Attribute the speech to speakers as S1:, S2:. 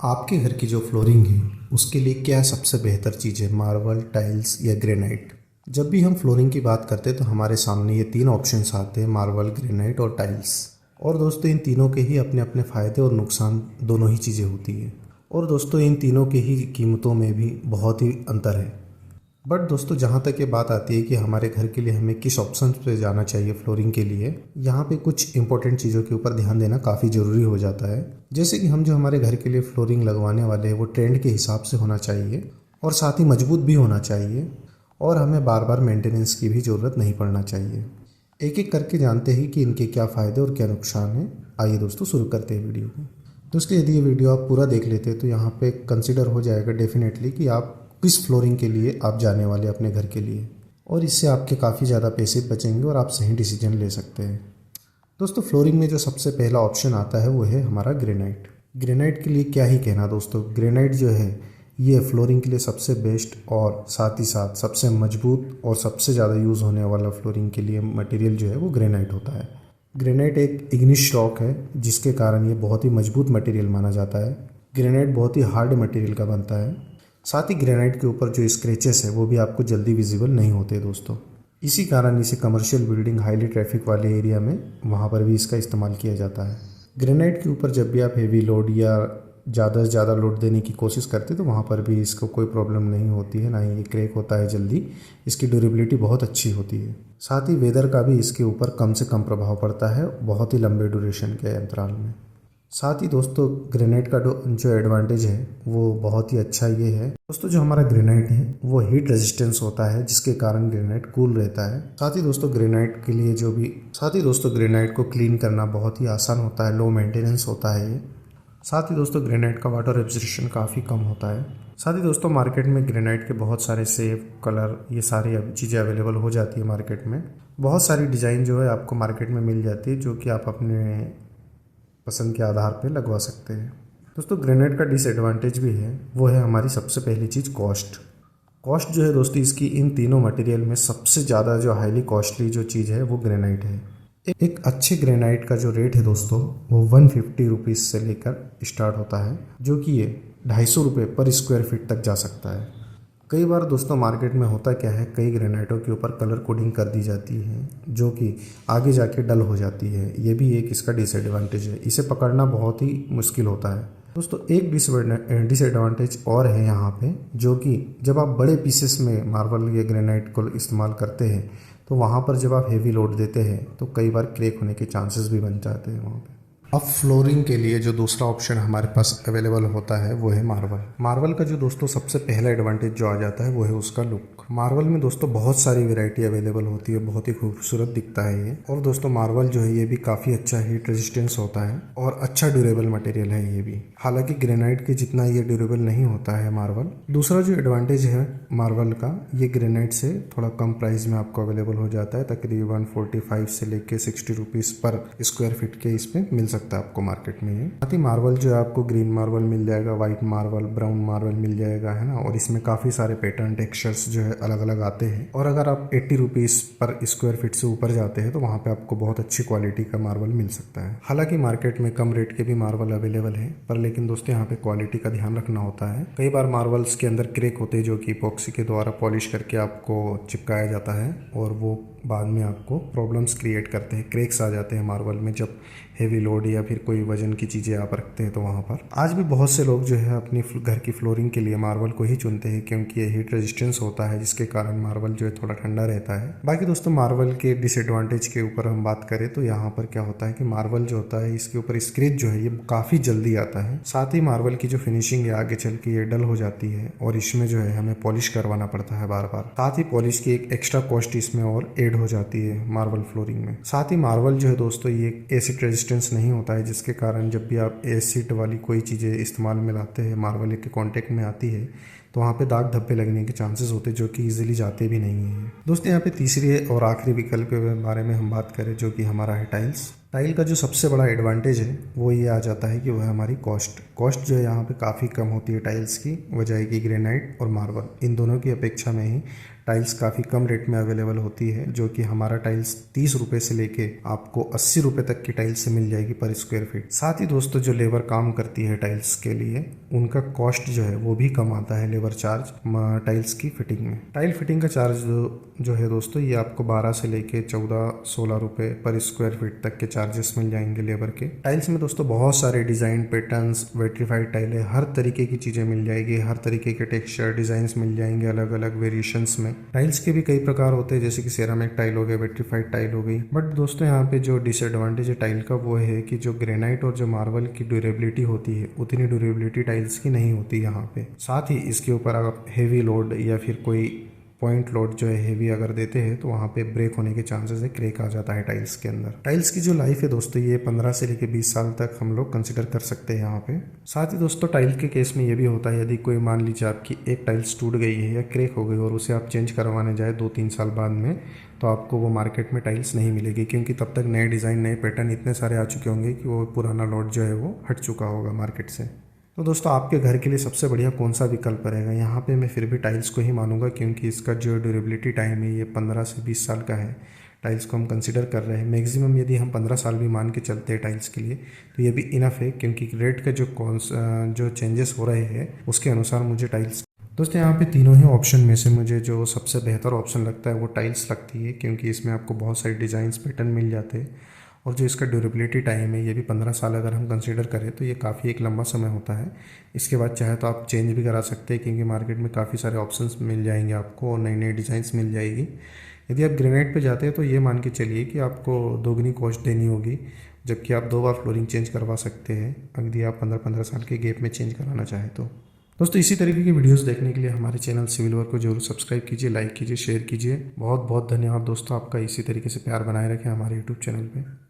S1: आपके घर की जो फ्लोरिंग है उसके लिए क्या सबसे बेहतर चीज़ है, मार्बल, टाइल्स या ग्रेनाइट? जब भी हम फ्लोरिंग की बात करते हैं तो हमारे सामने ये तीन ऑप्शंस आते हैं, मार्बल, ग्रेनाइट और टाइल्स। और दोस्तों इन तीनों के ही अपने अपने फ़ायदे और नुकसान दोनों ही चीज़ें होती है। और दोस्तों इन तीनों के ही कीमतों में भी बहुत ही अंतर है। बट दोस्तों जहाँ तक ये बात आती है कि हमारे घर के लिए हमें किस ऑप्शन पे जाना चाहिए फ्लोरिंग के लिए, यहाँ पे कुछ इंपॉर्टेंट चीज़ों के ऊपर ध्यान देना काफ़ी ज़रूरी हो जाता है। जैसे कि हम जो हमारे घर के लिए फ्लोरिंग लगवाने वाले हैं वो ट्रेंड के हिसाब से होना चाहिए और साथ ही मजबूत भी होना चाहिए और हमें बार बार मेंटेनेंस की भी ज़रूरत नहीं पड़ना चाहिए। एक एक करके जानते हैं कि इनके क्या फ़ायदे और क्या नुकसान हैं। आइए दोस्तों शुरू करते हैं वीडियो को। दोस्तों यदि ये वीडियो आप पूरा देख लेते हैं तो यहाँ पे कंसिडर हो जाएगा डेफिनेटली कि आप किस फ्लोरिंग के लिए आप जाने वाले अपने घर के लिए, और इससे आपके काफ़ी ज़्यादा पैसे बचेंगे और आप सही डिसीजन ले सकते हैं। दोस्तों फ्लोरिंग में जो सबसे पहला ऑप्शन आता है वो है हमारा ग्रेनाइट। ग्रेनाइट के लिए क्या ही कहना दोस्तों, ग्रेनाइट जो है ये फ्लोरिंग के लिए सबसे बेस्ट और साथ ही साथ सबसे मजबूत और सबसे ज़्यादा यूज़ होने वाला फ्लोरिंग के लिए मटेरियल जो है वो ग्रेनाइट होता है। ग्रेनाइट एक इग्निस रॉक है जिसके कारण ये बहुत ही मजबूत मटेरियल माना जाता है। ग्रेनाइट बहुत ही हार्ड मटेरियल का बनता है। साथ ही ग्रेनाइट के ऊपर जो स्क्रैचेस है वो भी आपको जल्दी विजिबल नहीं होते दोस्तों। इसी कारण इसे कमर्शियल बिल्डिंग, हाईली ट्रैफिक वाले एरिया में वहाँ पर भी इसका इस्तेमाल किया जाता है। ग्रेनाइट के ऊपर जब भी आप हेवी लोड या ज़्यादा से ज़्यादा लोड देने की कोशिश करते तो वहाँ पर भी इसको कोई प्रॉब्लम नहीं होती है, ना ही ये क्रैक होता है जल्दी। इसकी ड्यूरेबिलिटी बहुत अच्छी होती है। साथ ही वेदर का भी इसके ऊपर कम से कम प्रभाव पड़ता है बहुत ही लंबे ड्यूरेशन के अंतराल में। साथ ही दोस्तों ग्रेनाइट का जो एडवांटेज है वो बहुत ही अच्छा ये है दोस्तों, जो हमारा ग्रेनाइट है वो हीट रेजिस्टेंस होता है जिसके कारण ग्रेनाइट कूल रहता है। साथ ही दोस्तों ग्रेनाइट को क्लीन करना बहुत ही आसान होता है, लो मेंटेनेंस होता है ये। साथ ही दोस्तों ग्रेनाइट का वाटर एब्जॉर्प्शन काफ़ी कम होता है। साथ ही दोस्तों मार्केट में ग्रेनाइट के बहुत सारे शेप, कलर, ये सारी चीज़ें अवेलेबल हो जाती है मार्केट में। बहुत सारी डिज़ाइन जो है आपको मार्केट में मिल जाती है जो कि आप अपने पसंद के आधार पे लगवा सकते हैं। दोस्तों ग्रेनाइट का डिसएडवांटेज भी है, वो है हमारी सबसे पहली चीज़ कॉस्ट। कॉस्ट जो है दोस्तों इसकी इन तीनों मटेरियल में सबसे ज़्यादा जो हाईली कॉस्टली जो चीज़ है वो ग्रेनाइट है। एक अच्छे ग्रेनाइट का जो रेट है दोस्तों वो 150 रुपीज़ से लेकर स्टार्ट होता है, जो कि ये 250 रुपये पर स्क्वायर फीट तक जा सकता है। कई बार दोस्तों मार्केट में होता क्या है, कई ग्रेनाइटों के ऊपर कलर कोडिंग कर दी जाती है जो कि आगे जाके डल हो जाती है। ये भी एक इसका डिसएडवांटेज है, इसे पकड़ना बहुत ही मुश्किल होता है। दोस्तों एक डिसएडवांटेज और है यहाँ पे, जो कि जब आप बड़े पीसेस में मार्बल या ग्रेनाइट को इस्तेमाल करते हैं तो वहाँ पर जब आप हेवी लोड देते हैं तो कई बार क्रैक होने के चांसेस भी बन जाते हैं वहाँ पे। अब फ्लोरिंग के लिए जो दूसरा ऑप्शन हमारे पास अवेलेबल होता है वो है मार्बल। मार्बल का जो दोस्तों सबसे पहला एडवांटेज जो आ जाता है वो है उसका लुक। मार्बल में दोस्तों बहुत सारी वैरायटी अवेलेबल होती है, बहुत ही खूबसूरत दिखता है ये। और दोस्तों मार्बल जो है ये भी काफ़ी अच्छा हीट रेजिस्टेंस होता है और अच्छा ड्यूरेबल मटेरियल है ये भी। हालांकि ग्रेनाइट के जितना ये ड्यूरेबल नहीं होता है मार्बल। दूसरा जो एडवांटेज है मार्बल का, ये ग्रेनाइट से थोड़ा कम प्राइस में आपको अवेलेबल हो जाता है, तकरीबन 45 से लेके 60 रुपीज़ पर स्क्वायर फीट के इस पे मिल सकता है आपको मार्केट में। ये साथ ही मार्बल जो है आपको ग्रीन मार्बल मिल जाएगा, वाइट मार्बल, ब्राउन मार्बल मिल जाएगा, है ना। और इसमें काफ़ी सारे पैटर्न, टेक्सचर्स जो है अलग अलग आते हैं। और अगर आप 80 रुपीज़ पर स्क्वायर फीट से ऊपर जाते हैं तो वहाँ पे आपको बहुत अच्छी क्वालिटी का मार्बल मिल सकता है। हालांकि मार्केट में कम रेट के भी मार्बल अवेलेबल है, पर लेकिन दोस्तों यहाँ पे क्वालिटी का ध्यान रखना होता है। कई बार मार्बल्स के अंदर क्रैक होते हैं जो कि इपॉक्सी के द्वारा पॉलिश करके आपको चिपकाया जाता है और वो बाद में आपको प्रॉब्लम्स क्रिएट करते हैं। क्रैक्स आ जाते हैं मार्बल में जब हेवी लोड या फिर कोई वजन की चीज़ें आप रखते हैं तो वहाँ पर। आज भी बहुत से लोग जो है अपनी घर की फ्लोरिंग के लिए मार्बल को ही चुनते हैं क्योंकि ये हीट रेजिस्टेंस होता है, जिसके कारण मार्बल जो है थोड़ा ठंडा रहता है। बाकी दोस्तों मार्बल के डिसएडवांटेज के ऊपर हम बात करें तो यहाँ पर क्या होता है कि मार्बल जो होता है इसके ऊपर स्क्रैच जो है ये काफ़ी जल्दी आता है। साथ ही मार्बल की जो फिनिशिंग है आगे चल के ये डल हो जाती है और इसमें जो है हमें पॉलिश करवाना पड़ता है बार बार। साथ ही पॉलिश की एक एक्स्ट्रा कॉस्ट इसमें और एड हो जाती है मार्बल फ्लोरिंग में। साथ ही मार्बल जो है दोस्तों ये एसिड रेजिस्टेंस नहीं होता है, जिसके कारण जब भी आप एसिड वाली कोई चीज़ें इस्तेमाल में लाते हैं, मार्बल के कांटेक्ट में आती है तो वहाँ पे दाग धब्बे लगने के चांसेस होते हैं जो कि इजीली जाते भी नहीं हैं। दोस्तों यहाँ पे तीसरी और आखिरी विकल्प के बारे में हम बात करें जो कि हमारा है टाइल्स। टाइल का जो सबसे बड़ा एडवांटेज है वो ये आ जाता है कि वह हमारी कॉस्ट जो है यहाँ पे काफ़ी कम होती है टाइल्स की, वजह की ग्रेनाइट और मार्बल इन दोनों की अपेक्षा में ही टाइल्स काफ़ी कम रेट में अवेलेबल होती है, जो कि हमारा टाइल्स 30 रुपये से लेके आपको 80 रुपये तक की टाइल्स से मिल जाएगी पर स्क्वायर फीट। साथ ही दोस्तों जो लेबर काम करती है टाइल्स के लिए उनका कॉस्ट जो है वो भी कम आता है, लेबर चार्ज टाइल्स की फिटिंग में। टाइल फिटिंग का चार्ज जो है दोस्तों ये आपको 12 से लेके 14-16 रुपये पर स्क्वायर फीट तक के चार्जेस मिल जाएंगे लेबर के। टाइल्स में दोस्तों बहुत सारे डिज़ाइन पैटर्न्स, वेट्रीफाइड टाइल है, हर तरीके की चीज़ें मिल जाएगी, हर तरीके के टेक्सचर डिज़ाइंस मिल जाएंगे अलग अलग वेरिएशंस में। टाइल्स के भी कई प्रकार होते हैं, जैसे कि सेरामिक टाइल हो गया, वेट्रीफाइड टाइल हो गई। बट दोस्तों यहाँ पे जो डिसएडवांटेज है टाइल का वो है कि जो ग्रेनाइट और जो मार्बल की ड्यूरेबिलिटी होती है उतनी ड्यूरेबिलिटी टाइल्स की नहीं होती यहाँ पे। साथ ही इसके ऊपर आप हेवी लोड या फिर कोई पॉइंट लोड जो है हेवी अगर देते हैं तो वहाँ पे ब्रेक होने के चांसेस है, क्रैक आ जाता है टाइल्स के अंदर। टाइल्स की जो लाइफ है दोस्तों ये 15 से लेकर 20 साल तक हम लोग कंसिडर कर सकते हैं यहाँ पे। साथ ही दोस्तों टाइल के केस में ये भी होता है, यदि कोई मान लीजिए आपकी एक टाइल्स टूट गई है या क्रैक हो गई और उसे आप चेंज करवाने जाए 2-3 साल बाद में, तो आपको वो मार्केट में टाइल्स नहीं मिलेगी, क्योंकि तब तक नए डिज़ाइन नए पैटर्न इतने सारे आ चुके होंगे कि वो पुराना लोड जो है वो हट चुका होगा मार्केट से। तो दोस्तों आपके घर के लिए सबसे बढ़िया कौन सा विकल्प रहेगा? यहाँ पे मैं फिर भी टाइल्स को ही मानूंगा, क्योंकि इसका जो ड्यूरेबिलिटी टाइम है ये 15 से 20 साल का है। टाइल्स को हम कंसिडर कर रहे हैं मैक्सिमम, यदि हम 15 साल भी मान के चलते हैं टाइल्स के लिए तो ये भी इनफ है, क्योंकि रेट का जो चेंजेस हो रहे हैं उसके अनुसार मुझे टाइल्स। दोस्तों यहाँ पे तीनों ही ऑप्शन में से मुझे जो सबसे बेहतर ऑप्शन लगता है वो टाइल्स लगती है, क्योंकि इसमें आपको बहुत सारे डिज़ाइंस पैटर्न मिल जाते हैं और जो इसका ड्यूरेबिलिटी टाइम है ये भी 15 साल अगर हम कंसीडर करें तो ये काफ़ी एक लंबा समय होता है। इसके बाद चाहे तो आप चेंज भी करा सकते हैं, क्योंकि मार्केट में काफ़ी सारे ऑप्शंस मिल जाएंगे आपको और नई नई डिज़ाइंस मिल जाएगी। यदि आप ग्रेनाइट पे जाते हैं तो ये मान के चलिए कि आपको दोगुनी कॉस्ट देनी होगी, जबकि आप 2 बार फ्लोरिंग चेंज करवा सकते हैं यदि आप 15-15 साल के गैप में चेंज कराना चाहें तो। दोस्तों इसी तरीके की वीडियोस देखने के लिए हमारे चैनल सिविल वर्क को जरूर सब्सक्राइब कीजिए, लाइक कीजिए, शेयर कीजिए। बहुत बहुत धन्यवाद दोस्तों, आपका इसी तरीके से प्यार बनाए रखें हमारे यूट्यूब चैनल पे।